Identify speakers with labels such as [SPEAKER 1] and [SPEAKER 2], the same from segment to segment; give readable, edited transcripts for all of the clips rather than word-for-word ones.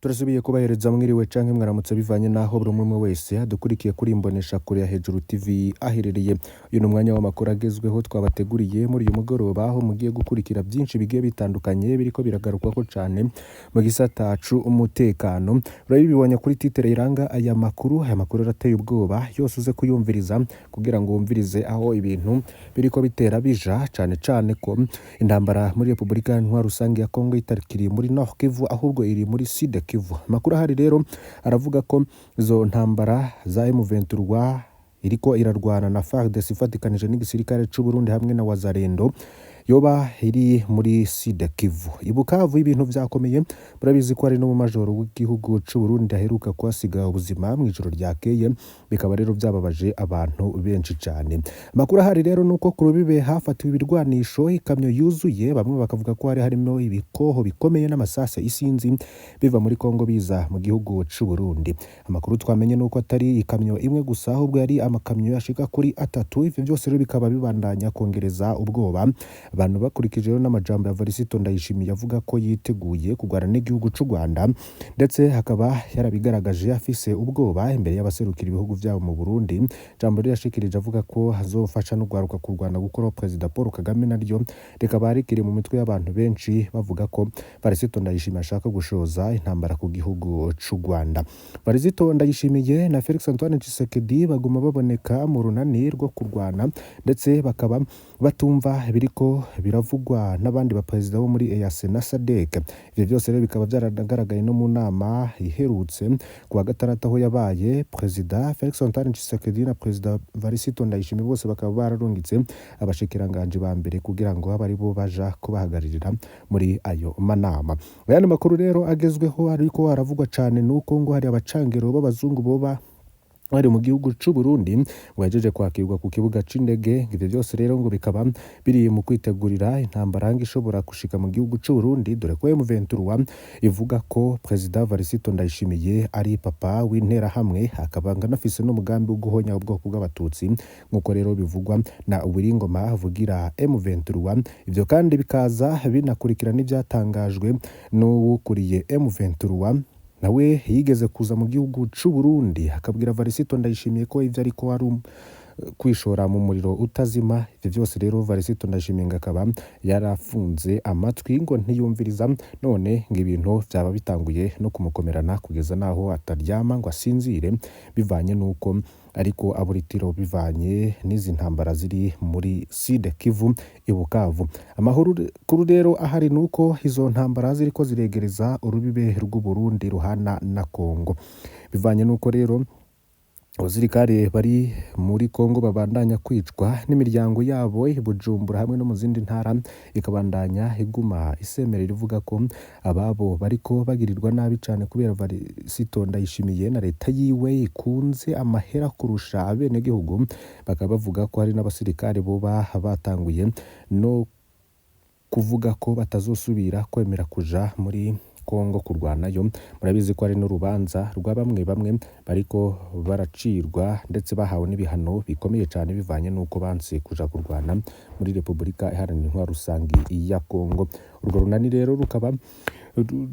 [SPEAKER 1] Turasubiye kubahereza mwiriwe canke mwaramutse bivanye naho buri umwe wese adukurikiye kuri imbonesha kure ya Hejuru TV aherereye. Uyu ni umwanya w'amakuru agezweho twabateguriye muri uyu mugoroba aho mugiye gukurikira byinshi bigiye bitandukanye biriko biragarukwako cane mu gisata c'umutekano. Urabibibonye kuri titre iranga aya makuru arateye ubwoba yose uze kuyumviriza kugira ngo wumvirize aho ibintu biriko bitera bija cane cane ko intambara muri Republika Rusange ya Kongo itarikiri muri Nord Kivu ahubwo iri muri Sud Kivu. Makuru ahari rero aravuga ko izo ntambara za M23 iriko irarwana na FARDC ifatikanije n'igisirikare c'u Burundi hamwe na Wazalendo yoba iri muri Sud Kivu. Ibukavu ibintu vyakomeye murabizi ko ari no mu majoro w'igihugu c'u Burundi aheruka kwasiga ubuzima mu ijoro ryakeye, bikaba rero vyababaje abantu benshi cyane. Makuru ahari rero nuko ku rubibe hafatiwe ibirwanisho, ikamyo yuzuye, bamwe bakavuga ko harimo ibikoho bikomeye n'amasase isinzi biva muri Kongo biza mu gihugu c'u Burundi. Amakuru twamenye nuko atari ikamyo imwe gusa ahubwo yari amakamyo yashika kuri atatu. Ivyo byose rero bikaba bibandanya kongereza ubwoba abantu bakurikije rero n'amajambo ya Varisito Ndayishimiye avuga ko yiteguye kugwana n'igihugu c'u Rwanda, ndetse hakaba yarabigaragaje afise ubwoba imbere y'abaserukira ibihugu vyabo mu Burundi. Jambo rero yashikirije avuga ko hazofasha no gwaruka kurwana gukora President Paul Kagame naryo rikaba rikiri mu mitwe y'abantu benshi bavuga ko Varisito Ndayishimiye ashaka gushoza intambara ku gihugu c'u Rwanda. Varisito Ndayishimiye na Felix Antoine Tshisekedi baguma baboneka mu runani rwo kurwana, ndetse bakaba batumva biriko biravugwa n'abandi baperezida bo muri EAC na SADC. Ivyo byose rero bikaba byaragaragaye no mu nama iherutse ku wa gatandatu aho yabaye President Felix Antoine Tshisekedi na President Varisito Ndayishimiye bose bakaba bararungitse abashikiranganje ba mbere kugira ngo abari bo baja kubahagararira muri ayo manama. Ayandi makuru rero agezweho ariko haravugwa cane nuko ngo hari abacangero b'abazungu boba bari mu gihugu c'u Burundi wajeje kwakirwa ku kibuga c'indege. Ivyo byose rero ngo bikaba biri mu kwitegurira intambara ishobora gushika mu gihugu c'u Burundi, dore ko M23 ivuga ko President Varisito Ndayishimiye ari papa w'intera hamwe, akaba nganafise n'umugambi wo guhonya ubwoko bw'abatutsi nkuko rero bivugwa na Uwiringoma avugira M23. Ivyo kandi bikaza binakurikira n'ivyatangajwe n'uwukuriye M23 nawe yigeze kuza mu gihugu c'u Burundi akabwira Varisito Ndayishimiye ko ivyo ariko ari kwishora mu muriro utazima. Ivyo byose rero Varisito Ndayishimiye akaba yarafunze amatwi ngo ntiyumviriza, none ngo ibintu byaba bitanguye no kumukomerana kugeza naho ataryama ngo asinzire bivanye nuko ariko aburitiro bivanye n'izi ntambara ziri muri Sud Kivu Ibukavu. Amahoro kuri rero ahari nuko izo ntambara ziriko ziregereza urubibe rw'u Burundi ruhana na Kongo, bivanye nuko rero abasirikare bari muri Kongo babandanya kwicwa n'imiryango yabo Bujumbura hamwe no mu zindi ntara ikabandanya iguma isemerera ivuga ko ababo bariko bagirirwa nabi cane kubera Varisito Ndayishimiye na leta yiwe ikunze amahera kurusha abene gihugu. Bakaba bavuga ko hari n'abasirikare boba batanguye no kuvuga ko batazosubira kwemera kuja muri Kongo kurwanayo. Murabizi ko ari n'urubanza rwa bamwe bariko baracirwa ndetse bahawe n'ibihano bikomeye cyane bivanye nuko banse kuja kurwana muri Republika Iharanira Rusange ya Kongo. Urwo runani rero rukaba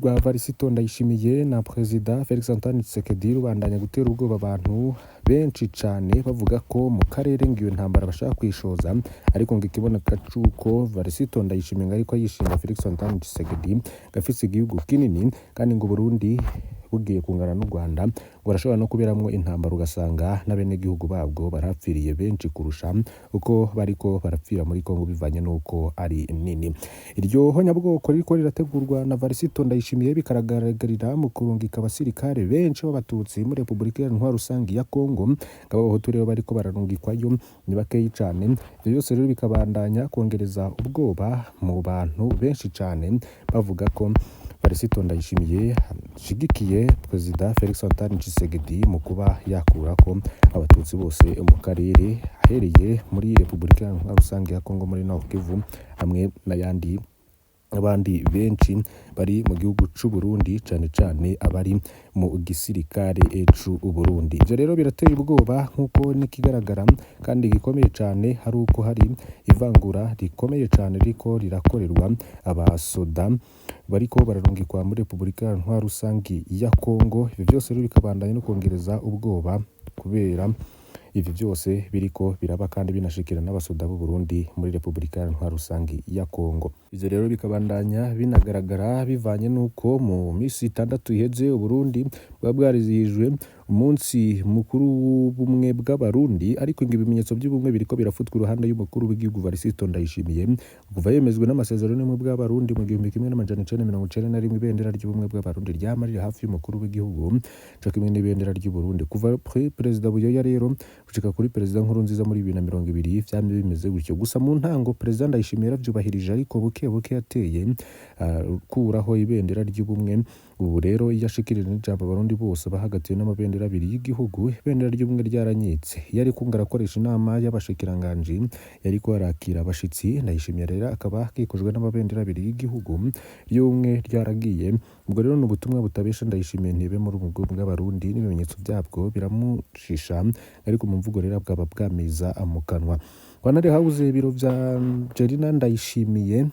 [SPEAKER 1] rwa Varisito Ndayishimiye na President Felix Antoine Tshisekedi rubandanya gutera ubwoba abantu benshi cyane bavuga ko mu karere ngiyo ntambara bashaka kwishoza, ariko ngo ikiboneka cuko Varisito Ndayishimiye ariko yishinga Felix Antoine Tshisekedi gafise igihugu kinini, kandi ngo Burundi bugiye kungana n'u Rwanda ngo barashobora no kuberamwo intambara ugasanga n'abene gihugu babwo barapfiriye benshi kurusha uko bariko barapfira muri Kongo bivanye nuko ari nini. Iryo honyabwoko riko rirategurwa na Varisito Ndayishimiye bikaragarira mu kurungika abasirikare benshi b'abatutsi muri Republika Rusange ya Kongo, kabaho rero bariko bararungikwayo ni bakeyi cane. Ivyo byose rero bikabandanya kongereza ubwoba mu bantu benshi cane bavuga ko Varisito Ndayishimiye shigikiye President Felix Antoine Tshisekedi mu kuba yakura ko abatutsi bose mu karere ahereye muri Republika Rusange ya Kongo muri Nord Kivu hamwe n'ayandi abandi benshi bari mu gihugu c'Uburundi cane cane abari mu gisirikare c'Uburundi. Ivyo rero birateye ubwoba nk'uko n'ikigaragara kandi gikomeye cane hari uko hari ivangura rikomeye cane riko rirakorerwa abasoda bariko bararungikwa muri Repubulika Rusangi ya Kongo. Ivyo vyose rero bikabandanya no kongereza ubwoba kubera ivyo vyose biriko biraba kandi binashikira n'abasoda b'u Burundi muri Repubulika Rusangi ya Kongo. Ivyo rero bikabandanya binagaragara bivanye nuko mu misi 6 iheze Uburundi bwarizihijwe umunsi mukuru w'ubumwe bw'abarundi, ariko ngo ibimenyetso by'ubumwe biriko birafutwa uruhande y'umukuru w'igihugu Varisito Ndayishimiye kuva yemezwe n'amasezerano y'ubumwe bw'abarundi mu 1991 ibendera ry'ubumwe bw'abarundi ryama riri hafi y'umukuru w'igihugu co kimwe n'ibendera ry'u Burundi. Kuva Perezida Buyoya rero gushika kuri Perezida Nkurunziza muri 2020 vyamye bimeze gutyo. Gusa mu ntango Perezida Ndayishimiye yaravyubahirije, ariko buke yateye kuraho ibendera ry'ubumwe. Ubu rero yashikirije n'ijambo abarundi bose bahagatiwe n'amabendera abiri y'igihugu, ibendera ry'ubumwe ryaranyitse. Yari kunga arakoresha inama y'abashikiranganji, yariko arakira abashitsi. Ndayishimiye rero akaba akikujwe n'amabendera abiri y'igihugu, y'ubumwe ryaragiye. Ubwo rero ni ubutumwa butabesha Ndayishimiye ntebe muri ubwo bw'abarundi, n'ibimenyetso byabwo biramushisha, ariko mu mvugo rero bwaba bwamiza mu kanwa. Kwanari hauze ibiro vya Jerina Ndayishimiye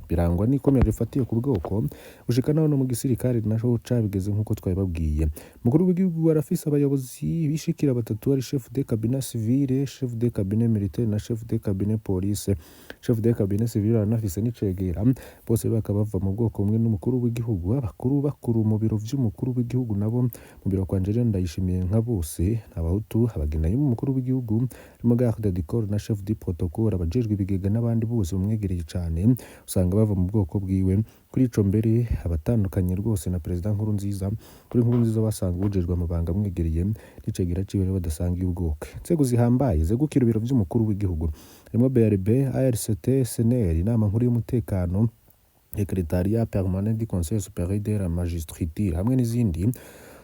[SPEAKER 1] birangwa n'ikomera rifatiye ku bwoko gushika naho no mu gisirikare naho cabigeze nk'uko twabibabwiye. Mukuru w'igihugu arafise abayobozi bishikira batatu, ari chef de cabinet civile, chef de cabinet militaire na chef de cabinet police. Chef de cabinet civile aranafise n'icegera, bose bakaba bava mu bwoko bumwe n'umukuru w'igihugu. Abakuru mu biro vy'umukuru w'igihugu nabo mu biro kwa Jerina Ndayishimiye nka bose abahutu, abagena y'umukuru w'igihugu, le garde du corps na chef du protocole, abajejwe ibigega n'abandi bose bamwegereye cane usanga bava mu bwoko bwiwe. Kuri ico mbere abatandukanye rwose na Perezida Nkurunziza, kuri Nkurunziza basanga ubujejwe amabanga mwegereye n'icegera ciwe rero badasanga ubwoko. Inzego zihambaye zegukira ibiro vy'umukuru w'igihugu harimo BRB, ARCT, SNL, inama nkuru y'umutekano, Secretariat permanent du Conseil supérieur de la magistrature hamwe n'izindi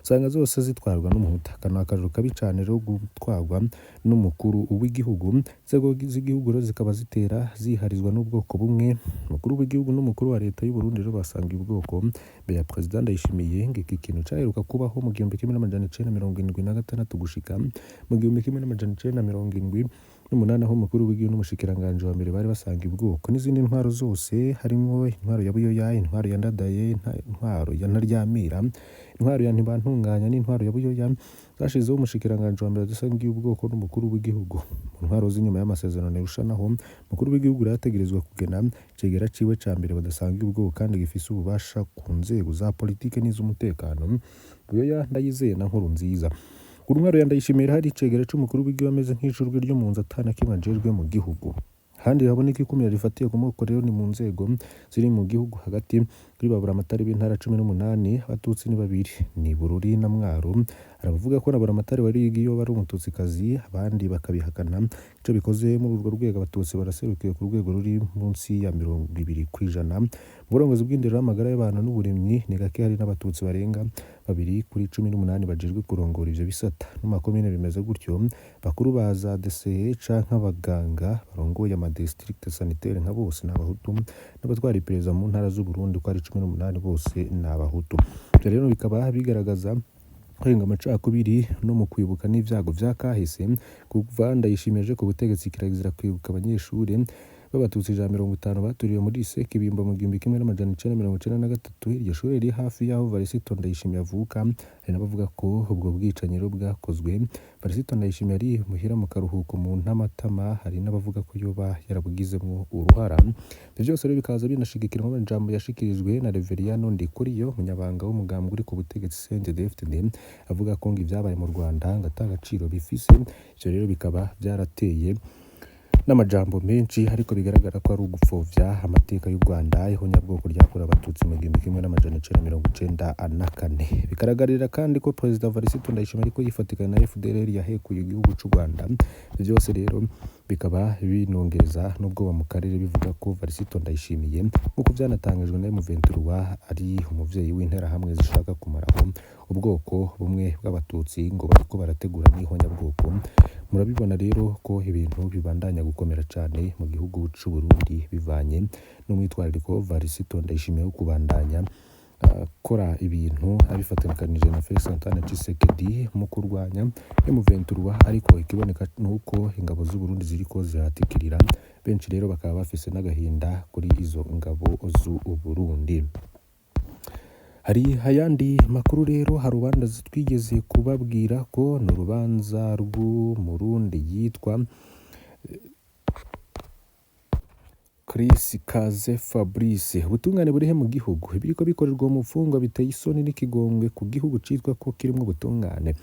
[SPEAKER 1] usanga zose zitwarwa n'umuhutu. Akano akajuru kabi cane rero gutwarwa n'umukuru w'igihugu. Inzego z'igihugu rero zikaba zitera ziharizwa n'ubwoko bumwe. Umukuru w'igihugu n'umukuru wa leta y'u Burundi rero basanga ubwoko mbere ya Perezida Ndayishimiye. Ngiki kintu caheruka kubaho mu 1976 gushika mu 1978 aho umukuru w'igihugu n'umushikiranganje wa mbere bari basanga ubwoko. N'izindi ntwaro zose harimo intwaro ya Buyoya, intwaro ya Ndadaye, intwaro ya Ntaryamira, intwaro ya Ntibantunganya n'intwaro ya Buyoya zashizeho umushikiranganje wa mbere dusanga ubwoko n'umukuru w'igihugu. Mu ntwaro z'inyuma y'amasezerano y'ushanaho umukuru w'igihugu yategerezwa kugena cegera ciwe ca mbere badasanga ubwoko kandi gifise ububasha ku nzego za politike n'iz'umutekano. Buyoya Ndayizeye na Nkurunziza. Ku ntwaro ya Ndayishimiye hari icegera c'umukuru w'igihugu ameze nk'icurwe ryo mu nzu atana kimwe ajejwe mu gihugu. Handi haboneka ikumira rifatiye ku moko rero ni mu nzego ziri mu gihugu hagati. Kuri baburamatari b'intara 18 abatutsi ni babiri, ni Bururi na Mwaro. Aravuga ko baburamatari wari igiyo bari umututsikazi, abandi bakabihakana. Ico bikoze muri urwo rwego abatutsi baraserukiye ku rwego ruri munsi ya 20%. Mu burongozi bw'indero y'amagara y'abantu n'uburimyi ni gake, hari n'abatutsi barenga 2 kuri 18 bajejwe kurongora ivyo bisata. No makomine bimeze gutyo, bakuru baza DCE canke abaganga barongoye ama district sanitaire nka bose n'abahutu, n'abatwara iperereza mu ntara z'u Burundi ko ari 18 bose n'abahutu. Ivyo rero bikaba bigaragaza kwenga amacakubiri no mu kwibuka n'ivyago vya kahise. Kuva Ndayishimiye ku butegetsi kirazira kwibuka abanyeshuri b'abatutsi 150 baturiwe muri lycée Kibimba mu 1993. Iryo shuri riri hafi yaho Varisito Ndayishimiye avuka. Hari n'abavuga ko ubwo bwicanyi rero bwakozwe Varisito Ndayishimiye ari muhira mu karuhuko mu Ntamatama. Hari n'abavuga ko yoba yarabugizemo uruhara. Ivyo byose rero bikaza binashigikirwa n'amajambo yashikirijwe na Reveriyano Ndikuriyo, umunyabanga w'umugambwe uri ku butegetsi CNDD-FDD, avuga ko ngo ibyabaye mu Rwanda ngatagaciro bifise. Ivyo rero bikaba byarateye n'amajambo menshi, ariko bigaragara ko ari ugupfovya amateka y'u Rwanda ihonyabwoko ryakorewe abatutsi mu 1994. Bikaragarira kandi ko Perezida Varisito Ndayishimiye ariko yifatikana na FDLR yahekuye igihugu cy'u Rwanda. Byose rero bikaba binongereza n'ubwoba mu karere bivuga ko Varisito Ndayishimiye nk'uko byanatangajwe na M23 ari umuvyeyi w'interahamwe zishaka kumaraho ubwoko bumwe bw'abatutsi ngo bariko barategura n'ihonyabwoko. Murabibona rero ko ibintu bibandanya gukomera cyane mu gihugu c'u Burundi bivanye n'umwitwarariko Varisito Ndayishimiye wo kubandanya kora ibintu abifatikanije na Felix Antoine Tshisekedi mu kurwanya M23, ariko ikiboneka nuko ingabo z'u Burundi ziriko ziratikirira benshi rero bakaba bafise n'agahinda kuri izo ngabo z'u Burundi. Hari ayandi makuru rero, hari urubanza twigeze kubabwira ko ni urubanza rw'umurundi yitwa Chris Kaze Fabrice. Ubutungane burihe mu gihugu biriko bikorerwa mu mfungwa biteye isoni n'ikigongwe ku gihugu citwa ko kirimo ubutungane.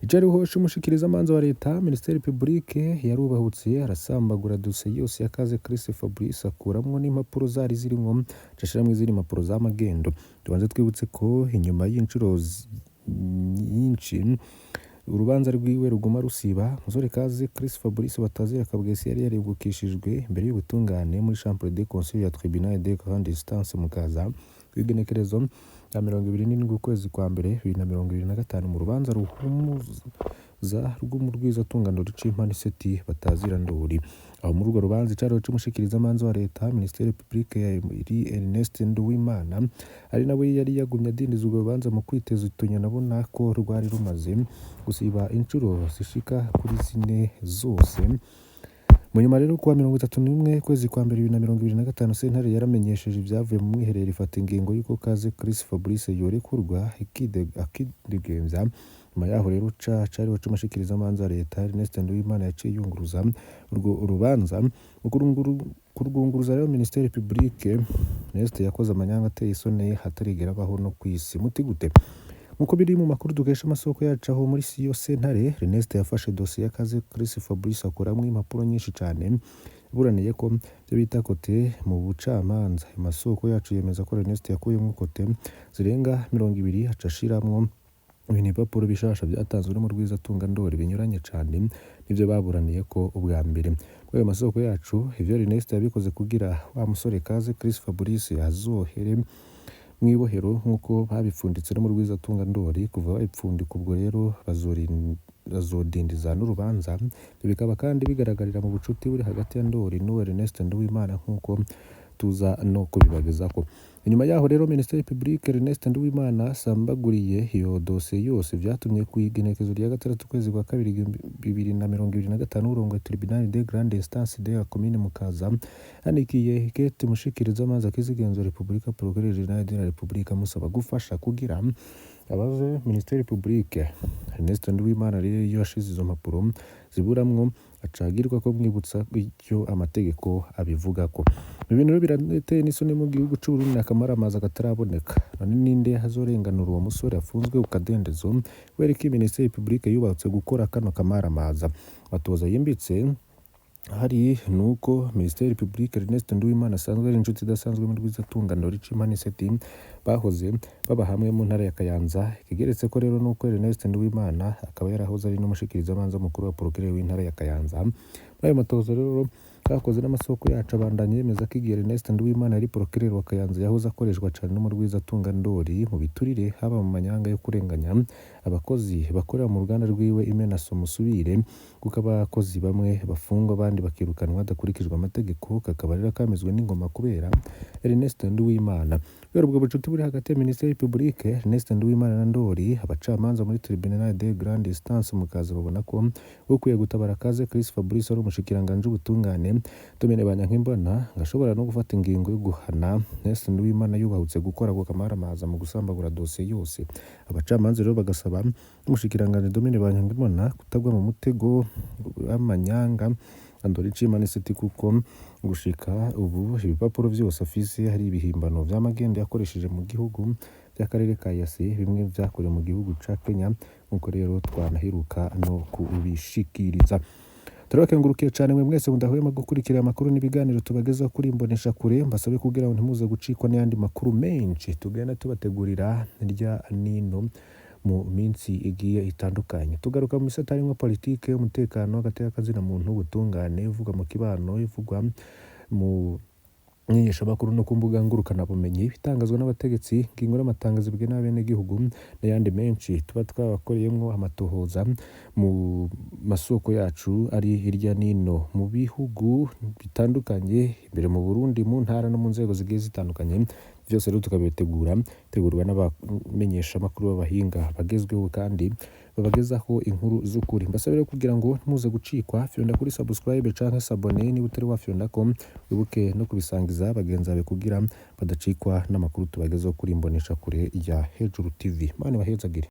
[SPEAKER 1] Ijariho umushikiriza amanza wa leta Ministeri Publique yarubahutse arasambagura dosiye yose ya Kaze Chris Fabrice akuramwo n'impapuro zari zirimwo cashiramwe izindi impapuro z'amagendo. Tubanze twibutse ko inyuma y'inshuro nyinshi urubanza rwiwe ruguma rusiba, Musore Kaze Chris Fabrice batazira Kabwesi yari yaregukishijwe imbere y'ubutungane muri Chambre de Conseil ya Tribunal de Grande Instance mu Kaza kw'igenekerezo ya 27 ukwezi kwa mbere 2025 mu rubanza ruhumuza rw'umurwiza tungano ric'impani seti batazira ndori. Aho muri urwo rubanza icaro c'umushikiriza amanza wa leta Ministeri Publique iri Ernest Nduwimana ari nawe yari yagumye adindiza urwo rubanza mu kwiteza utunya, nabona ko rwari rumaze gusiba inshuro zishika kuri zine zose. Munyuma rero kuwa 31 kwezi kwa mbere 2025 sentare yaramenyesheje ibyavuye mu mwiherero ifata ingingo y'uko Kaze Chris Fabrice yorekurwa akidegenza. Nyuma yaho rero cariho c'umushikiriza amanza leta Ernest Nduwimana yaciye yunguruza urwo urubanza kurwunguruza rero Ministeri Publique. Ernest yakoze amanyanga ateye isoni hatarigera baho no kwisi muti gute. Nkuko biri mu makuru dukesha amasoko yacu aho muri siyo sentare, Ernest yafashe dosiye ya Kaze Chris Fabrice akuramwo impapuro nyinshi cyane, buraniye ko byo bita kote mu bucamanza. Amasoko yacu yemeza ko Ernest yakuyemo kote zirenga 20 acashiramwo ibintu impapuro bishasha byatanzwe mu rwiza tunga ndori binyuranye cyane nivyo baburaniye ko ubwa mbere. Kwayo masoko yacu ivyo Ernest yabikoze kugira wa musore Kaze Chris Fabrice azohere mwibohero nkuko babipfunditse no mu rwiza tunga ndori. Kuva babipfundika ubwo rero bazodindiza n'urubanza. Bikaba kandi bigaragarira mu bucuti buri hagati ya Ndori n'uwo Ernest Nduwimana nkuko tuza no kubibagezako. Inyuma yaho rero Ministeri Publique Ernest Nduwimana sambaguriye iyo dosiye yose, vyatumye ku igenekezo rya 6 kwezi kwa 2 2025 urongo Tribunal de Grande Instance de la Commune Mukaza anikiye ikete mushikiriza amanza akizigenzo Republika Procureur General de la Republique musaba gufasha kugira abaze Ministeri Publique. Ernest Nduwimana rero yashize izo mpapuro ziburamwo acagirwa ko mwibutsa icyo amategeko abivuga ko ibintu birateye n'isoni mu gihugu c'u Burundi akamaramaza kataraboneka. None ninde hazorenganura uwo musore afunzwe ukadendezo wereka Ministeri Publique yubatse gukora kano kamaramaza batoza yimbitse. Hari nuko Ministeri Publique Ernest Nduwimana asanzwe ari inshuti idasanzwe mu rwiza tungano ric'Imana Seti bahoze baba hamwe mu ntara ya Kayanza. Kigeretse ko rero nuko Ernest Nduwimana akaba yarahoze ari n'umushikiriza amanza mukuru wa Procureur w'intara ya Kayanza. Ayo matozo rero kakoze n'amasoko yacu abandanye yemeza ko igihe Ernest Nduwimana ari Procureur wa Kayanza yahoze akoreshwa cyane no mu rwiza tunga ndori mu biturire, haba mu manyanga yo kurenganya abakozi bakorera mu ruganda rwiwe Imenaso musubire kuko abakozi bamwe bafungwa abandi bakirukanwa adakurikijwe amategeko. Kakaba rero kamezwe n'ingoma kubera Ernest Nduwimana. Kubera ubwo bucuti buri hagati ya Ministeri Publique Ernest Nduwimana na Ndori, abacamanza muri Tribunal de Grande Instance Mukaza babona ko ukwiye gutabara Kaze Chris Fabrice ari umushikiranganje ubutungane Domene Banyankimbona ngashobora no gufata ingingo yo guhana Ernest Nduwimana yubahutse gukora ko kamaramaza mu gusambagura dosiye yose. Abacamanza rero bagasaba umushikiranganje Domene Banyankimbona kutagwa mu mutego w'amanyanga Ndori c'Imana Seti kuko gushika ubu ibipapuro byose afise hari ibihimbano vy'amagendo yakoresheje mu gihugu by'akarere ka Yase, bimwe vyakorewe mu gihugu ca Kenya. Nkuko rero twanaheruka no kubishikiriza. Turabakengurukiye cyane mwe mwese mudahwema gukurikira amakuru n'ibiganiro tubageza kuri imbonesha kure. Mbasabe kugira ngo ntimuze gucikwa n'andi makuru menshi tugenda tubategurira hirya nino mu minsi igiye itandukanye. Tugaruka mu misata harimwo politike, umutekano, agateka kazina muntu, ubutungane, ivugwa mu kibano, ivugwa mu menyeshamakuru no ku mbuga ngurukanabumenyi, ibitangazwa n'abategetsi, ingingo n'amatangazo bigena abenegihugu n'ayandi menshi tuba twabakoreyemwo amatohoza mu masoko yacu ari hirya nino mu bihugu bitandukanye, imbere mu Burundi, mu ntara no mu nzego zigiye zitandukanye. Vyose rero tegurwa n'abamenyeshamakuru b'abahinga bagezweho kandi babagezaho inkuru z'ukuri. Mbasaba rero kugira ngo ntimuze gucikwa, fyonda kuri subscribe canke s'abonner niba utari wafyondako, wibuke no kubisangiza bagenzi bawe kugira badacikwa n'amakuru tubagezaho kuri Imboneshakure ya Hejuru TV. Mana ibahezagire.